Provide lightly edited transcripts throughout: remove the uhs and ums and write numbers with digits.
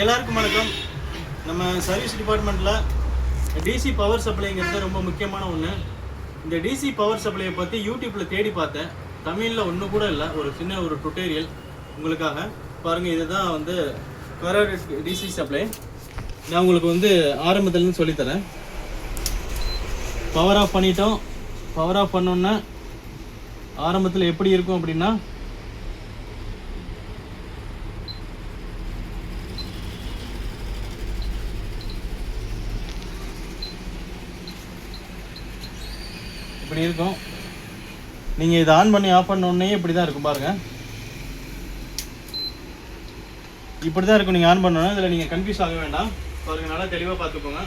எல்லாருக்கும் வணக்கம். நம்ம சர்வீஸ் டிபார்ட்மெண்ட்டில் டிசி பவர் சப்ளைங்கிறது ரொம்ப முக்கியமான ஒன்று. இந்த டிசி பவர் சப்ளையை பற்றி யூடியூப்பில் தேடி பார்த்தேன். தமிழில் ஒன்றும் கூட இல்லை. ஒரு சின்ன டுட்டோரியல் உங்களுக்காக பாருங்கள். இதுதான் வந்து கரோடட் டிசி சப்ளை. நான் உங்களுக்கு ஆரம்பத்துலேருந்து சொல்லித்தரேன். பவர் ஆஃப் பண்ணிட்டோம். பவர் ஆஃப் பண்ணோன்னா ஆரம்பத்தில் எப்படி இருக்கும் அப்படின்னா, இப்படி இருக்கும். நீங்கள் இதை ஆன் பண்ணி ஆஃப் பண்ணோடனே இப்படி தான் இருக்கும் பாருங்கள். இப்படி தான் இருக்கும். நீங்கள் ஆன் பண்ணோன்னா இதில் நீங்கள் கன்ஃபியூஸ் ஆக வேண்டாம். பாருங்கள், நல்லா தெளிவாக பார்த்துக்கோங்க.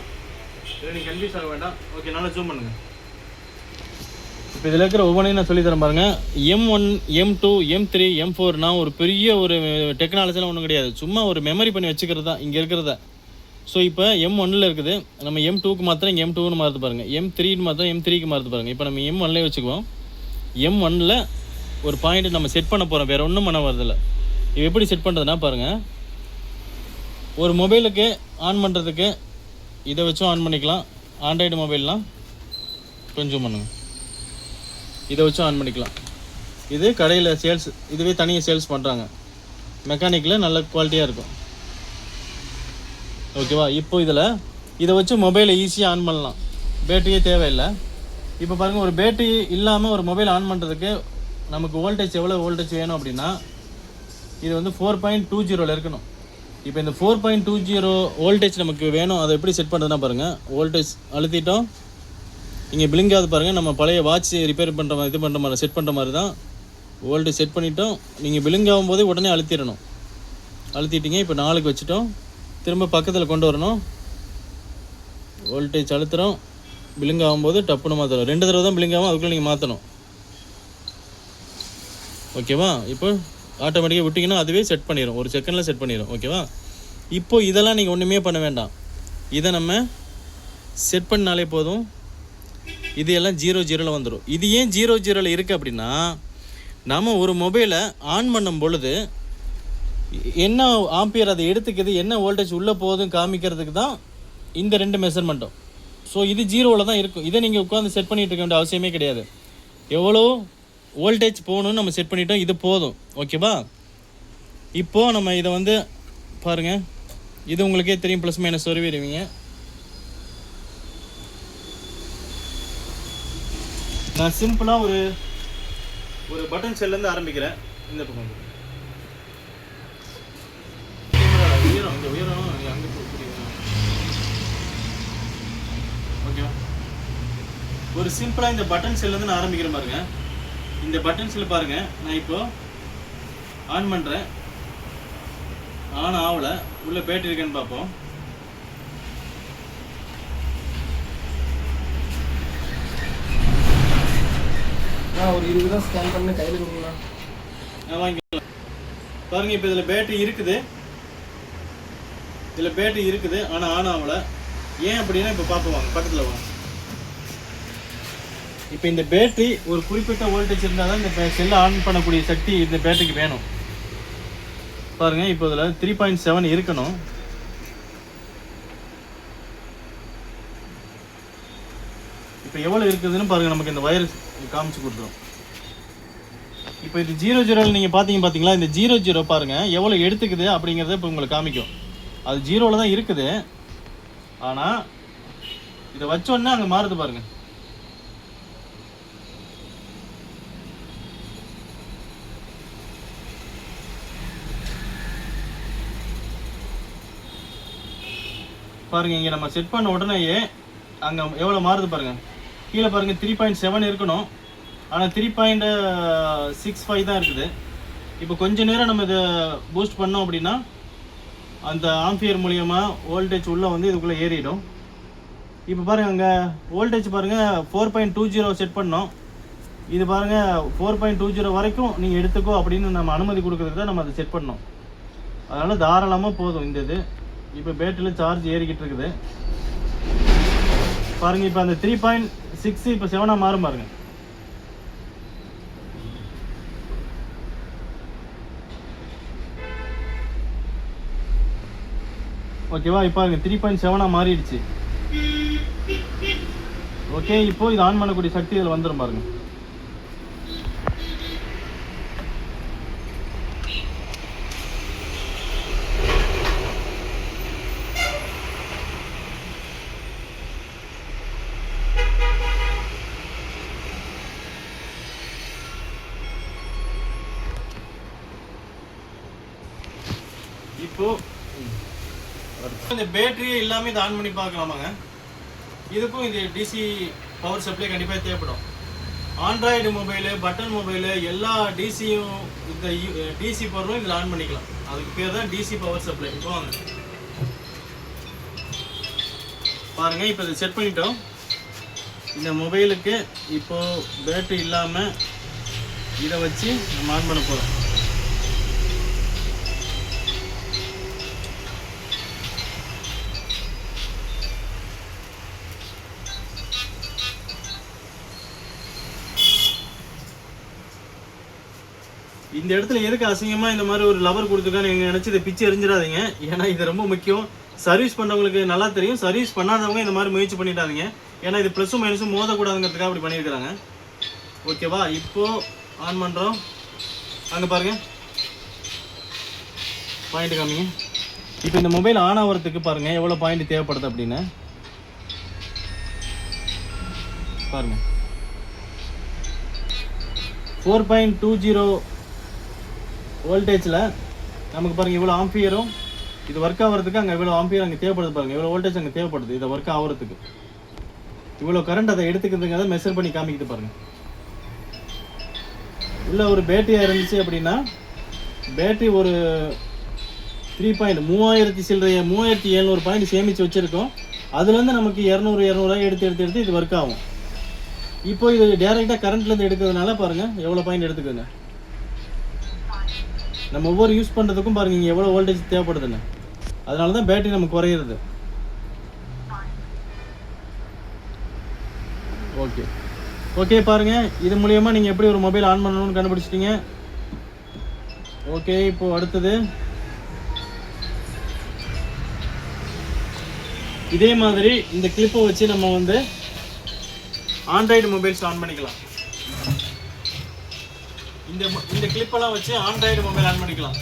இதில் நீங்கள் கன்ஃபியூஸ் ஆக வேண்டாம். ஓகே, நல்லா ஜூம் பண்ணுங்கள். இப்போ இதில் இருக்கிற ஒவ்வொன்றையும் நான் சொல்லித்தரேன் பாருங்கள். M1, M2, M3, M4 நான் ஒரு பெரிய டெக்னாலஜிலாம் ஒன்றும் கிடையாது. சும்மா ஒரு மெமரி பண்ணி வச்சுக்கிறது தான் இங்கே இருக்கிறத. ஸோ இப்போ M1ல் இருக்குது. நம்ம M2க்கு மாத்திரம் இங்கே M2ன்னு மாறுது பாருங்கள். M3ன்னு மாத்திரம் M3க்கு மாறுது பாருங்கள். இப்போ நம்ம M1லே வச்சுக்குவோம். M1ல் ஒரு பாயிண்ட் நம்ம செட் பண்ண போகிறோம். வேறு ஒன்றும் பண்ண வரதில்லை. இது எப்படி செட் பண்ணுறதுனா பாருங்கள். ஒரு மொபைலுக்கு ஆன் பண்ணுறதுக்கு இதை வச்சும் ஆன் பண்ணிக்கலாம். ஆண்ட்ராய்டு மொபைல்லாம் கொஞ்சம் பண்ணுங்கள். இதை வச்சும் ஆன் பண்ணிக்கலாம். இது கடையில் சேல்ஸ், இதுவே தனியாக சேல்ஸ் பண்ணுறாங்க. மெக்கானிக்கில் நல்ல குவாலிட்டியாக இருக்கும். ஓகேவா? இப்போ இதை வச்சு மொபைலை ஈஸியாக ஆன் பண்ணலாம். பேட்டரியே தேவையில்லை. இப்போ பாருங்கள், ஒரு பேட்டரி இல்லாமல் ஒரு மொபைல் ஆன் பண்ணுறதுக்கு நமக்கு வோல்டேஜ் எவ்வளோ வோல்டேஜ் வேணும் அப்படின்னா, இது 4.20 இருக்கணும். இப்போ இந்த 4.20 வோல்டேஜ் நமக்கு வேணும். அதை எப்படி செட் பண்ணுறதுனா பாருங்கள். வோல்டேஜ் அழுத்திட்டோம். இங்கே பிளிங்காவது பாருங்கள். நம்ம பழைய வாட்ச் ரிப்பேர் பண்ணுற மாதிரி பண்ணுற மாதிரி செட் பண்ணுற மாதிரி தான் வோல்டேஜ் செட் பண்ணிட்டோம். நீங்கள் பிளிங் ஆகும்போதே உடனே அழுத்திடணும். அழுத்திட்டீங்க. இப்போ 4க்கு வச்சுட்டோம். திரும்ப பக்கத்தில் கொண்டு வரணும். வோல்டேஜ் அழுத்துகிறோம். பிளிங் ஆகும்போது டப்புன்னு மாற்றணும். 2 தடவை தான் பிளிங் ஆகும். அதுக்குள்ளே நீங்கள் மாற்றணும். ஓகேவா? இப்போ ஆட்டோமேட்டிக்காக விட்டிங்கன்னா அதுவே செட் பண்ணிடும். ஒரு செகண்டில் செட் பண்ணிடும். ஓகேவா? இப்போ இதெல்லாம் நீங்கள் ஒன்றுமே பண்ண வேண்டாம். இதை நம்ம செட் பண்ணாலே போதும். இது எல்லாம் 00ல் வந்துடும். இது ஏன் 00ல் இருக்குது அப்படின்னா, நம்ம ஒரு மொபைலை ஆன் பண்ணும் பொழுது என்ன ஆம்பியர் அதை எடுத்துக்குது, என்ன வோல்டேஜ் உள்ளே போகுதுன்னு காமிக்கிறதுக்கு தான் இந்த 2 மெஷர்மெண்ட்டும். ஸோ இது 0ல் தான் இருக்கும். இதை நீங்கள் உட்காந்து செட் பண்ணிகிட்டு இருக்க வேண்டிய அவசியமே கிடையாது. எவ்வளோ வோல்டேஜ் போகணுன்னு நம்ம செட் பண்ணிட்டோம். இது போதும். ஓகேவா? இப்போது நம்ம இதை பாருங்கள். இது உங்களுக்கே தெரியும். ப்ளஸ் மைனஸ் வருவீங்க. நான் சிம்பிளாக ஒரு பட்டன் செல்லேருந்து ஆரம்பிக்கிறேன். இந்த பக்கம் உயரம் அங்கே ஓகே. ஒரு சிம்பிளாக இந்த பட்டன் செல்லேருந்து நான் ஆரம்பிக்கிறேன் பாருங்க. இந்த பட்டன் செல் பாருங்க. நான் இப்போ ஆன் பண்ணுறேன். ஆன் ஆகலை. உள்ள பேட்டரி இருக்கேன்னு பார்ப்போம். ஒரு 20 தான் ஸ்கேன் பண்ணி கையில் கொடுக்கலாம். வாங்கிக்கலாம் பாருங்கள். இப்போ இதில் பேட்டரி இருக்குது. ஆனால் ஆன் ஆகலை. ஏன் அப்படின்னா இப்போ பார்ப்போம். பக்கத்தில் வாங்க. இப்போ இந்த பேட்டரி ஒரு குறிப்பிட்ட வோல்டேஜ் இருந்தால் தான் இந்த செல்லை ஆன் பண்ணக்கூடிய சக்தி இந்த பேட்டரிக்கு வேணும். பாருங்கள், இப்போ இதில் 3.7 இருக்கணும். இப்போ எவ்வளோ இருக்குதுன்னு பாருங்கள். நமக்கு இந்த வயர் காமிச்சு கொடுத்துரும். இப்போ இது 00ல் நீங்கள் பார்த்தீங்களா? இந்த 00 பாருங்கள் எவ்வளோ எடுத்துக்குது அப்படிங்கிறத இப்போ உங்களுக்கு காமிக்கும். அது 0ல் தான் இருக்குது. ஆனால் இதை வச்சோடனே அங்கே மாறுது பாருங்கள். பாருங்கள், இங்கே நம்ம செட் பண்ண உடனேயே அங்கே எவ்வளோ மாறுது பாருங்கள். கீழே பாருங்கள் 3.7 இருக்கணும். ஆனால் 3.65 தான் இருக்குது. இப்போ கொஞ்ச நேரம் நம்ம இதை பூஸ்ட் பண்ணோம் அப்படின்னா அந்த ஆம்பியர் மூலியமாக வோல்டேஜ் உள்ளே இதுக்குள்ளே ஏறிடும். இப்போ பாருங்கள், அங்கே வோல்டேஜ் பாருங்கள் 4.20 செட் பண்ணோம். இது பாருங்கள் 4.20 வரைக்கும் நீங்கள் எடுத்துக்கோ அப்படின்னு நம்ம அனுமதி கொடுக்குறதுக்கு தான் நம்ம அதை செட் பண்ணோம். அதனால் தாராளமாக போதும் இந்த இது. இப்போ பேட்டரியில் சார்ஜ் ஏறிக்கிட்டு இருக்குது பாருங்கள். இப்போ அந்த 3.6 இப்போ 7 மாறும் பாருங்கள். ஓகேவா? இப்போ பாருங்க 3.7 மாறிடுச்சு. ஓகே, இப்போ இது ஆன் பண்ணக்கூடிய சக்தி இதில் வந்துடும் பாருங்க. இப்போ இந்த பேட்டரியே இல்லாமல் இதை ஆன் பண்ணி பார்க்கலாமாங்க. இதுக்கும் இது டிசி பவர் சப்ளை கண்டிப்பாக தேவைப்படும். ஆண்ட்ராய்டு மொபைலு, பட்டன் மொபைலு எல்லா டிசியும் இந்த டிசி பவரும் இதில் ஆன் பண்ணிக்கலாம். அதுக்கு பேர் தான் டிசி பவர் சப்ளை. இப்போ வாங்க பாருங்கள், இப்போ இதை செட் பண்ணிட்டோம். இந்த மொபைலுக்கு இப்போது பேட்டரி இல்லாமல் இதை வச்சு நம்ம ஆன் பண்ண போகிறோம். இந்த இடத்துல எதுக்கு அசிங்கமாக இந்த மாதிரி ஒரு லவர் கொடுத்துருக்கான்னு நீங்கள் நினச்சி இதை பிச்சு எரிஞ்சிடாதீங்க. ஏன்னா இது ரொம்ப முக்கியம். சர்வீஸ் பண்ணவங்களுக்கு நல்லா தெரியும். சர்வீஸ் பண்ணாதவங்க இந்த மாதிரி முயற்சி பண்ணிடாதீங்க. ஏன்னா இது ப்ளஸும் மைனஸும் மோதக்கூடாதுங்கிறதுக்காக அப்படி பண்ணியிருக்கிறாங்க. ஓகேவா? இப்போது ஆன் பண்ணுறோம். அங்கே பாருங்கள், பாயிண்ட் காமிங்க. இப்போ இந்த மொபைல் ஆன் ஆகிறதுக்கு பாருங்கள் எவ்வளோ பாயிண்ட் தேவைப்படுது அப்படின்னு பாருங்கள். 4.20 வோல்டேஜில் நமக்கு பாருங்கள் இவ்வளோ ஆம்பியரும் இது ஒர்க் ஆகிறதுக்கு அங்கே இவ்வளோ ஆம்பியர் அங்கே தேவைப்படுது பாருங்கள். இவ்வளோ வோல்டேஜ் அங்கே தேவைப்படுது இதை ஒர்க் ஆகிறதுக்கு. இவ்வளோ கரண்ட் அதை எடுத்துக்கிறதுங்கிறத மெஷர் பண்ணி காமிக்கிட்டு பாருங்கள். உள்ள ஒரு பேட்டரியாக இருந்துச்சு அப்படின்னா பேட்டரி ஒரு 3700 பாயிண்ட் சேமித்து வச்சுருக்கோம். அதுலேருந்து நமக்கு 200 எடுத்து இது ஒர்க் ஆகும். இப்போ இது டேரெக்டாக கரண்ட்லேருந்து எடுக்கிறதுனால பாருங்கள் எவ்வளோ பாயிண்ட் எடுத்துக்கோங்க. நம்ம ஒவ்வொரு யூஸ் பண்ணுறதுக்கும் பாருங்கள் இங்கே எவ்வளோ வோல்டேஜ் தேவைப்படுதுன்னு. அதனால தான் பேட்டரி நமக்கு குறையிறது. ஓகே பாருங்கள், இது மூலயமா நீங்கள் எப்படி ஒரு மொபைல் ஆன் பண்ணணும்னு கண்டுபிடிச்சிட்டிங்க. ஓகே, இப்போ அடுத்தது இதே மாதிரி இந்த கிளிப்பை வச்சு நம்ம வந்து ஆண்ட்ராய்டு மொபைல்ஸ் ஆன் பண்ணிக்கலாம். இந்த கிளிப்பெல்லாம் வச்சு ஆண்ட்ராய்டு மொபைல் ஆன் பண்ணிக்கலாம்.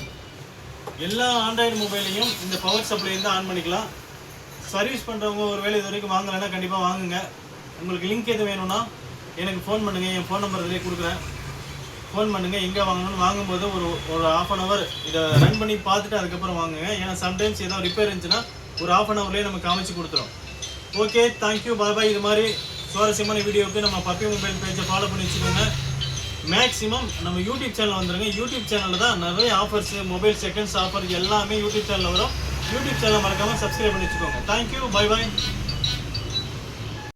எல்லா ஆண்ட்ராய்டு மொபைலையும் இந்த பவர் சப்ளை தான் ஆன் பண்ணிக்கலாம். சர்வீஸ் பண்ணுறவங்க ஒரு வேளை இது வரைக்கும் வாங்கலைன்னா கண்டிப்பாக வாங்குங்க. உங்களுக்கு லிங்க் எது வேணும்னா எனக்கு ஃபோன் பண்ணுங்கள். என் ஃபோன் நம்பர் இதிலே கொடுக்குறேன். ஃபோன் பண்ணுங்கள். எங்கே வாங்கணும்னு வாங்கும்போது ஒரு ½ hour இதை ரன் பண்ணி பார்த்துட்டு அதுக்கப்புறம் வாங்குங்க. ஏன்னா சம்டைம்ஸ் ஏதோ ரிப்பேர் இருந்துச்சுன்னா ஒரு ½ hourலேயே நம்ம காமிச்சு கொடுத்துரும். ஓகே, தேங்க்யூ, பாய். இது மாதிரி சுவாரஸ்யமான வீடியோவுக்கு நம்ம பப்பி மொபைல் பேஜை ஃபாலோ பண்ணி வச்சுக்கோங்க. மேக்ஸிமம் நம்ம யூடியூப் சேனல் வந்துடுங்க. யூடியூப் சேனலில் தான் நிறைய ஆஃபர்ஸ், மொபைல் செகண்ட்ஸ் ஆஃபர் எல்லாமே யூடியூப் சேனலில் வரும். யூடியூப் சேனலை மறக்காமல் சப்ஸ்கிரைப் பண்ணி வச்சுக்கோங்க. தேங்க்யூ, பாய்.